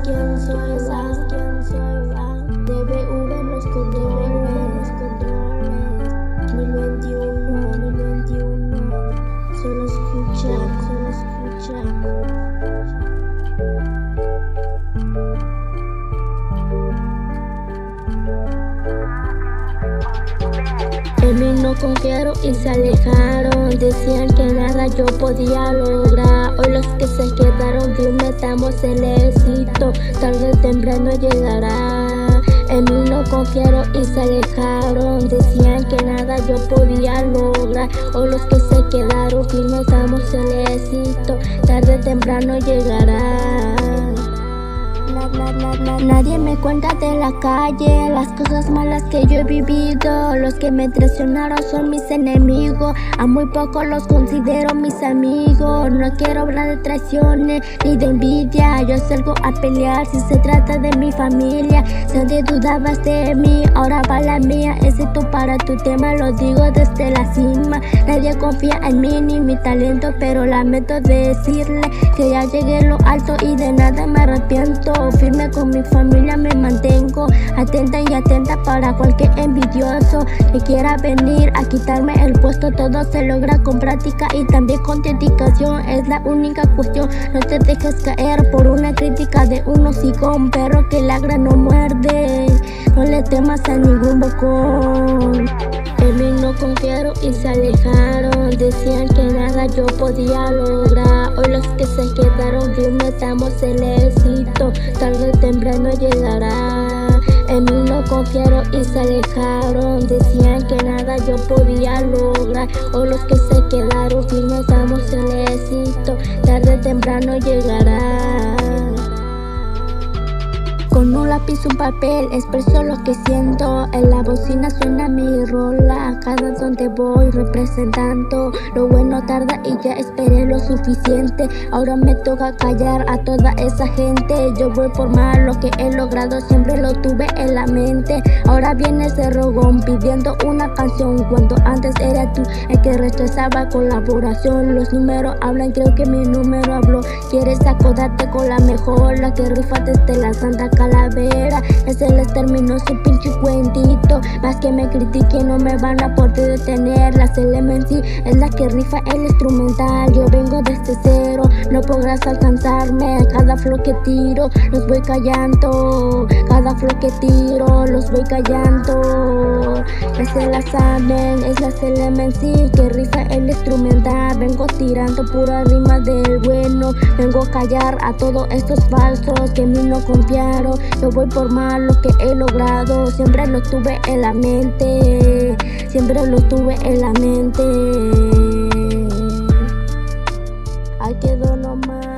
quién soy, DBV los controles, 2021, solo escucha. En mí no confiaron y se alejaron, decían que nada yo podía lograr. Hoy los que se quedaron firmes estamos el éxito, tarde o temprano llegará. En mí no confiaron y se alejaron, decían que nada yo podía lograr. Hoy los que se quedaron firmes estamos el éxito, tarde o temprano llegará. Nadie me cuenta de la calle, las cosas malas que yo he vivido. Los que me traicionaron son mis enemigos, a muy pocos los considero mis amigos. No quiero hablar de traiciones ni de envidia, yo salgo a pelear si se trata de mi familia. Si antes dudabas de mí, ahora va la mía, excepto para tu tema, lo digo desde la cima. Nadie confía en mí ni mi talento, pero lamento decirle que ya llegué a lo alto y de nada me arrepiento. Firme con mi familia me mantengo, atenta y atenta para cualquier envidioso que quiera venir a quitarme el puesto. Todo se logra con práctica y también con dedicación, es la única cuestión. No te dejes caer por una crítica de un hocicón, perro que ladra no muerde, no le temas a ningún bocón. En mí no confiaron y se alejaron, decían que nada yo podía lograr. Hoy los que se quedaron firmes estamos el éxito, tarde o temprano llegará. En mí no confiaron y se alejaron, decían que nada yo podía lograr. Hoy los que se quedaron firmes estamos el éxito, tarde o temprano llegará. Con un lápiz, un papel, expreso lo que siento. En la bocina suena mi rola, cada donde voy representando. Lo bueno tarda y ya esperé lo suficiente. Ahora me toca callar a toda esa gente. Yo voy por más, lo que he logrado siempre lo tuve en la mente. Ahora viene ese rogón pidiendo una canción, cuando antes era tú el que rechazaba colaboración. Los números hablan, creo que mi número habló. Quieres acordarte con la mejor, la que rifa desde la Santa Calavera. Ese les terminó su pinche cuentito. Más que me critiquen no me van a poder detener. La CLMC es la que rifa el instrumental. Yo vengo desde cero, no podrás alcanzarme. Cada flow que tiro los voy callando, cada flow que tiro los voy callando. Que se la saben, es la CLMC que rifa el instrumental. Vengo tirando pura rima del bueno, vengo a callar a todos estos falsos que en mí no confiaron. Yo voy por más, lo que he logrado siempre lo tuve en la mente, siempre lo tuve en la mente. Ahí quedó nomás.